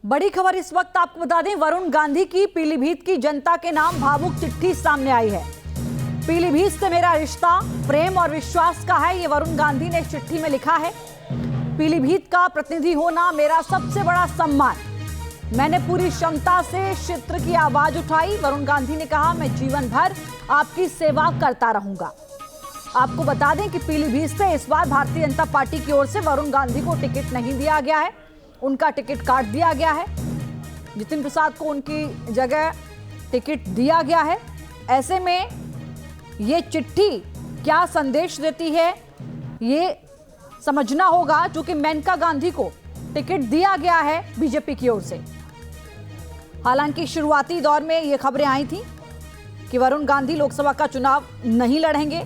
बड़ी खबर इस वक्त आपको बता दें, वरुण गांधी की पीलीभीत की जनता के नाम भावुक चिट्ठी सामने आई है। पीलीभीत से मेरा रिश्ता प्रेम और विश्वास का है, ये वरुण गांधी ने चिट्ठी में लिखा है। पीलीभीत का प्रतिनिधि होना मेरा सबसे बड़ा सम्मान। मैंने पूरी क्षमता से क्षेत्र की आवाज उठाई। वरुण गांधी ने कहा, मैं जीवन भर आपकी सेवा करता रहूंगा। आपको बता दें कि पीलीभीत से इस बार भारतीय जनता पार्टी की ओर से वरुण गांधी को टिकट नहीं दिया गया है, उनका टिकट काट दिया गया है। जितिन प्रसाद को उनकी जगह टिकट दिया गया है। ऐसे में ये चिट्ठी क्या संदेश देती है, ये समझना होगा, क्योंकि मेनका गांधी को टिकट दिया गया है बीजेपी की ओर से। हालांकि शुरुआती दौर में ये खबरें आई थी कि वरुण गांधी लोकसभा का चुनाव नहीं लड़ेंगे।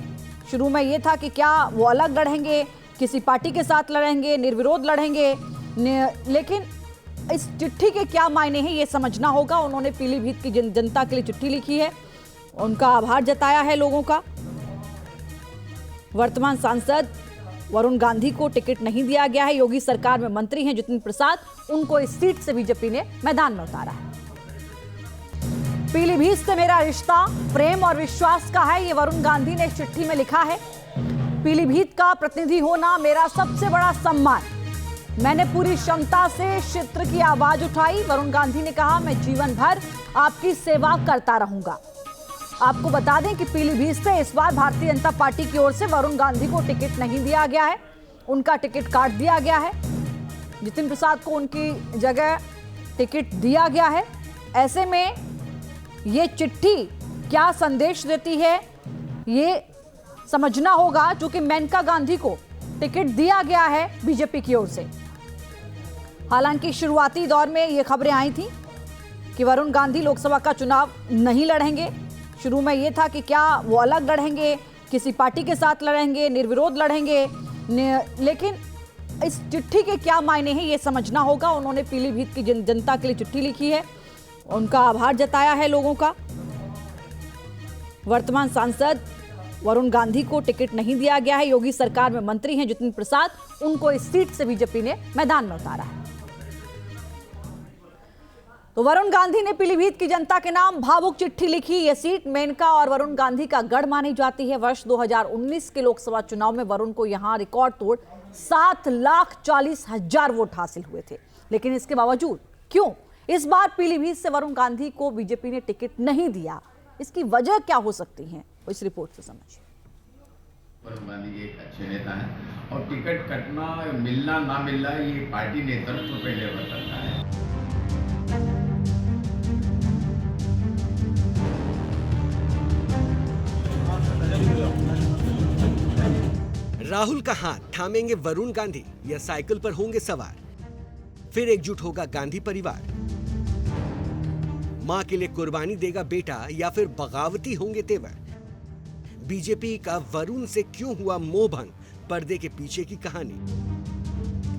शुरू में ये था कि क्या वो अलग लड़ेंगे, किसी पार्टी के साथ लड़ेंगे, निर्विरोध लड़ेंगे, लेकिन इस चिट्ठी के क्या मायने हैं ये समझना होगा। उन्होंने पीलीभीत की जनता के लिए चिट्ठी लिखी है, उनका आभार जताया है लोगों का। वर्तमान सांसद वरुण गांधी को टिकट नहीं दिया गया है। योगी सरकार में मंत्री हैं जितिन प्रसाद, उनको इस सीट से बीजेपी ने मैदान में उतारा है। पीलीभीत से मेरा रिश्ता प्रेम और विश्वास का है, ये वरुण गांधी ने चिट्ठी में लिखा है। पीलीभीत का प्रतिनिधि होना मेरा सबसे बड़ा सम्मान। मैंने पूरी क्षमता से क्षेत्र की आवाज उठाई। वरुण गांधी ने कहा, मैं जीवन भर आपकी सेवा करता रहूंगा। आपको बता दें कि पीलीभीत से इस बार भारतीय जनता पार्टी की ओर से वरुण गांधी को टिकट नहीं दिया गया है, उनका टिकट काट दिया गया है। जितिन प्रसाद को उनकी जगह टिकट दिया गया है। ऐसे में ये चिट्ठी क्या संदेश देती है, ये समझना होगा, क्योंकि मेनका गांधी को टिकट दिया गया है बीजेपी की ओर से। हालांकि शुरुआती दौर में ये खबरें आई थी कि वरुण गांधी लोकसभा का चुनाव नहीं लड़ेंगे। शुरू में ये था कि क्या वो अलग लड़ेंगे, किसी पार्टी के साथ लड़ेंगे, निर्विरोध लड़ेंगे, लेकिन इस चिट्ठी के क्या मायने हैं ये समझना होगा। उन्होंने पीलीभीत की जनता के लिए चिट्ठी लिखी है, उनका आभार जताया है लोगों का। वर्तमान सांसद वरुण गांधी को टिकट नहीं दिया गया है। योगी सरकार में मंत्री हैं जितिन प्रसाद, उनको इस सीट से बीजेपी ने मैदान में उतारा है। तो वरुण गांधी ने पीलीभीत की जनता के नाम भावुक चिट्ठी लिखी। यह सीट मेनका और वरुण गांधी का गढ़ मानी जाती है। वर्ष 2019 के लोकसभा चुनाव में वरुण को यहां रिकॉर्ड तोड़ 7,40,000 वोट हासिल हुए थे। लेकिन इसके बावजूद क्यों इस बार पीलीभीत से वरुण गांधी को बीजेपी ने टिकट नहीं दिया, इसकी वजह क्या हो सकती है, इस रिपोर्ट से समझिए। वरुण गांधी एक अच्छे नेता हैं और टिकट कटना मिलना ना मिलना ये पार्टी नेतृत्व पे निर्भर करता है। राहुल का हाथ थामेंगे वरुण गांधी या साइकिल पर होंगे सवार? फिर एकजुट होगा गांधी परिवार? मां के लिए कुर्बानी देगा बेटा या फिर बगावती होंगे तेवर? बीजेपी का वरुण से क्यों हुआ मोहभंग, पर्दे के पीछे की कहानी।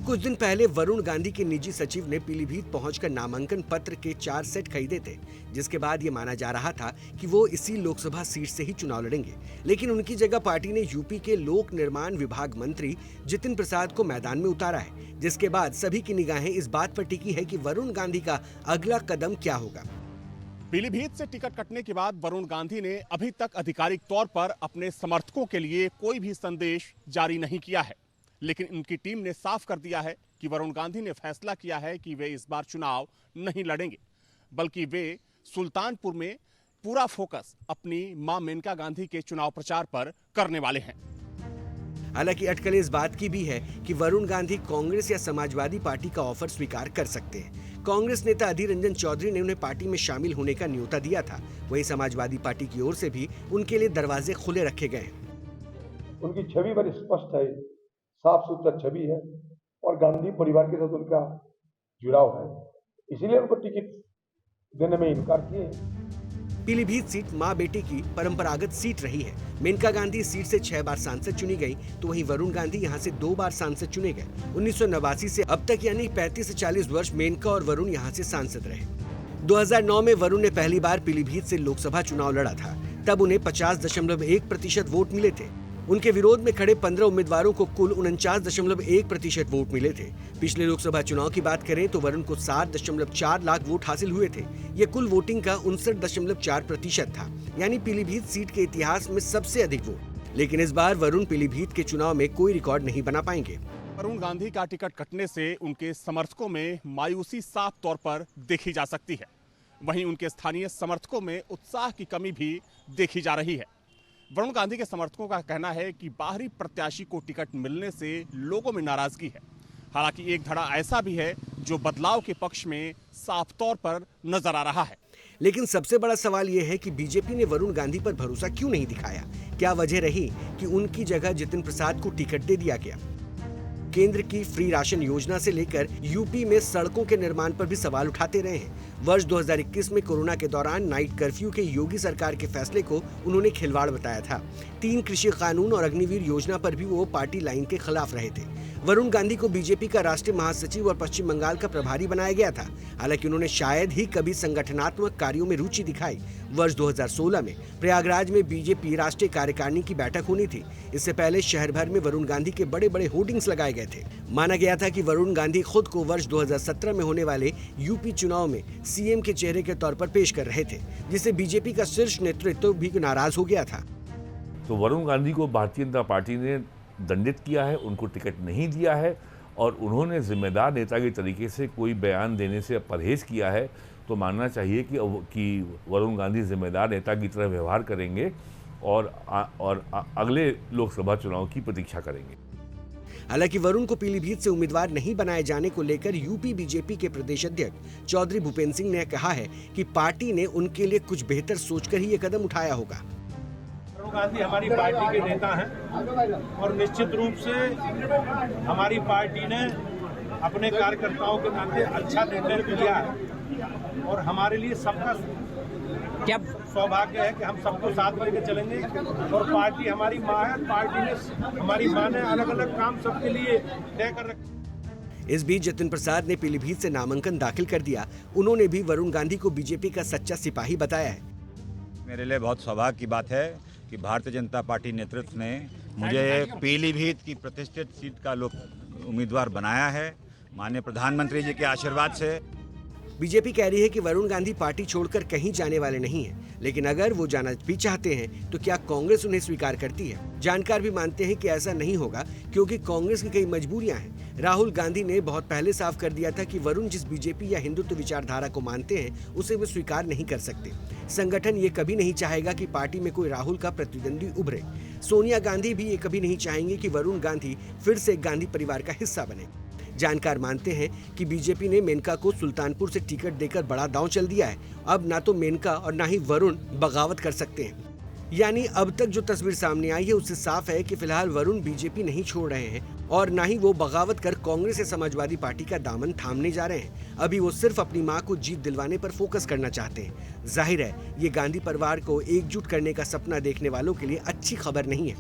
कुछ दिन पहले वरुण गांधी के निजी सचिव ने पीलीभीत पहुंचकर नामांकन पत्र के 4 सेट खरीदे थे, जिसके बाद ये माना जा रहा था कि वो इसी लोकसभा सीट से ही चुनाव लड़ेंगे। लेकिन उनकी जगह पार्टी ने यूपी के लोक निर्माण विभाग मंत्री जितिन प्रसाद को मैदान में उतारा है, जिसके बाद सभी की निगाहें इस बात पर टिकी है कि वरुण गांधी का अगला कदम क्या होगा। पीलीभीत से टिकट कटने के बाद वरुण गांधी ने अभी तक आधिकारिक तौर पर अपने समर्थकों के लिए कोई भी संदेश जारी नहीं किया है, लेकिन उनकी टीम ने साफ कर दिया है कि वरुण गांधी ने फैसला किया है कि वे इस बार चुनाव नहीं लड़ेंगे, बल्कि वे सुल्तानपुर में पूरा फोकस अपनी मां मेनका गांधी के चुनाव प्रचार पर करने वाले हैं। हालांकि अटकल इस बात की भी है कि वरुण गांधी कांग्रेस या समाजवादी पार्टी का ऑफर स्वीकार कर सकते हैं। कांग्रेस नेता अधीर रंजन चौधरी ने उन्हें पार्टी में शामिल होने का न्योता दिया था। वहीं समाजवादी पार्टी की ओर से भी उनके लिए दरवाजे खुले रखे गए हैं। उनकी छवि बड़ी स्पष्ट है, साफ सुथरा छवि है और गांधी परिवार के साथ उनका जुड़ाव है, इसीलिए उनको टिकट देने में इनकार किए। पीलीभीत सीट मां बेटे की परंपरागत सीट रही है। मेनका गांधी सीट से 6 बार सांसद चुनी गई, तो वहीं वरुण गांधी यहां से 2 बार सांसद चुने गए। 1989 से अब तक यानी 35 से 40 वर्ष मेनका और वरुण यहां से सांसद रहे। 2009 में वरुण ने पहली बार पीलीभीत से लोकसभा चुनाव लड़ा था। तब उन्हें 50.1% वोट मिले थे। उनके विरोध में खड़े 15 उम्मीदवारों को कुल 49.1% वोट मिले थे। पिछले लोकसभा चुनाव की बात करें तो वरुण को 7.4 लाख वोट हासिल हुए थे। ये कुल वोटिंग का 59.4% था, यानी पीलीभीत सीट के इतिहास में सबसे अधिक वोट। लेकिन इस बार वरुण पीलीभीत के चुनाव में कोई रिकॉर्ड नहीं बना पाएंगे। वरुण गांधी का टिकट कटने से उनके समर्थकों में मायूसी साफ तौर पर देखी जा सकती है। वहीं उनके स्थानीय समर्थकों में उत्साह की कमी भी देखी जा रही है। वरुण गांधी के समर्थकों का कहना है कि बाहरी प्रत्याशी को टिकट मिलने से लोगों में नाराजगी है। हालांकि एक धड़ा ऐसा भी है जो बदलाव के पक्ष में साफ तौर पर नजर आ रहा है। लेकिन सबसे बड़ा सवाल यह है कि बीजेपी ने वरुण गांधी पर भरोसा क्यों नहीं दिखाया? क्या वजह रही कि उनकी जगह जितिन प्रसाद को टिकट दे दिया गया? केंद्र की फ्री राशन योजना से लेकर यूपी में सड़कों के निर्माण पर भी सवाल उठाते रहे हैं। वर्ष 2021 में कोरोना के दौरान नाइट कर्फ्यू के योगी सरकार के फैसले को उन्होंने खिलवाड़ बताया था। 3 कृषि कानून और अग्निवीर योजना पर भी वो पार्टी लाइन के खिलाफ रहे थे। वरुण गांधी को बीजेपी का राष्ट्रीय महासचिव और पश्चिम बंगाल का प्रभारी बनाया गया था। हालांकि उन्होंने शायद ही कभी संगठनात्मक कार्यों में रुचि दिखाई। वर्ष 2016 में प्रयागराज में बीजेपी राष्ट्रीय कार्यकारिणी की बैठक होनी थी। इससे पहले शहर भर में वरुण गांधी के बड़े बड़े होर्डिंग्स लगाए गए थे। माना गया था कि वरुण गांधी खुद को वर्ष 2017 में होने वाले यूपी चुनाव में सीएम के चेहरे के तौर पर पेश कर रहे थे, जिससे बीजेपी का शीर्ष नेतृत्व भी नाराज हो गया था। तो वरुण गांधी को भारतीय जनता पार्टी ने दंडित किया है, उनको टिकट नहीं दिया है और उन्होंने जिम्मेदार नेता के तरीके से कोई बयान देने से परहेज किया है। तो मानना चाहिए कि वरुण गांधी जिम्मेदार नेता की तरह व्यवहार करेंगे और अगले लोकसभा चुनाव की प्रतीक्षा करेंगे। हालांकि वरुण को पीलीभीत से उम्मीदवार नहीं बनाए जाने को लेकर यूपी बीजेपी के प्रदेश अध्यक्ष चौधरी भूपेंद्र सिंह ने कहा है कि पार्टी ने उनके लिए कुछ बेहतर सोचकर ही ये कदम उठाया होगा। वरुण गांधी हमारी पार्टी के नेता हैं और निश्चित रूप से हमारी पार्टी ने अपने कार्यकर्ताओं के नाते अच्छा निर्णय लिया है और हमारे लिए सबका क्या सौभाग्य है कि हम सबको साथ लेकर चलेंगे और पार्टी हमारी माँ है। पार्टी ने हमारी माँ ने अलग अलग काम सबके लिए तय कर रखे। इस बीच जितिन प्रसाद ने पीलीभीत से नामांकन दाखिल कर दिया। उन्होंने भी वरुण गांधी को बीजेपी का सच्चा सिपाही बताया है। मेरे लिए बहुत सौभाग्य की बात है कि भारतीय जनता पार्टी नेतृत्व ने मुझे पीलीभीत की प्रतिष्ठित सीट का उम्मीदवार बनाया है। माननीय प्रधानमंत्री जी के आशीर्वाद से। बीजेपी कह रही है कि वरुण गांधी पार्टी छोड़कर कहीं जाने वाले नहीं हैं, लेकिन अगर वो जाना भी चाहते हैं तो क्या कांग्रेस उन्हें स्वीकार करती है? जानकार भी मानते हैं कि ऐसा नहीं होगा, क्योंकि कांग्रेस की कई मजबूरियां हैं। राहुल गांधी ने बहुत पहले साफ कर दिया था कि वरुण जिस बीजेपी या हिंदुत्व विचारधारा को मानते हैं उसे वे स्वीकार नहीं कर सकते। संगठन ये कभी नहीं चाहेगा कि पार्टी में कोई राहुल का प्रतिद्वंदी उभरे। सोनिया गांधी भी ये कभी नहीं चाहेंगे कि वरुण गांधी फिर से गांधी परिवार का हिस्सा बने। जानकार मानते हैं कि बीजेपी ने मेनका को सुल्तानपुर से टिकट देकर बड़ा दांव चल दिया है। अब ना तो मेनका और ना ही वरुण बगावत कर सकते हैं। यानी अब तक जो तस्वीर सामने आई है उससे साफ है कि फिलहाल वरुण बीजेपी नहीं छोड़ रहे हैं और ना ही वो बगावत कर कांग्रेस या समाजवादी पार्टी का दामन थामने जा रहे हैं। अभी वो सिर्फ अपनी मां को जीत दिलवाने पर फोकस करना चाहते हैं। जाहिर है ये गांधी परिवार को एकजुट करने का सपना देखने वालों के लिए अच्छी खबर नहीं है।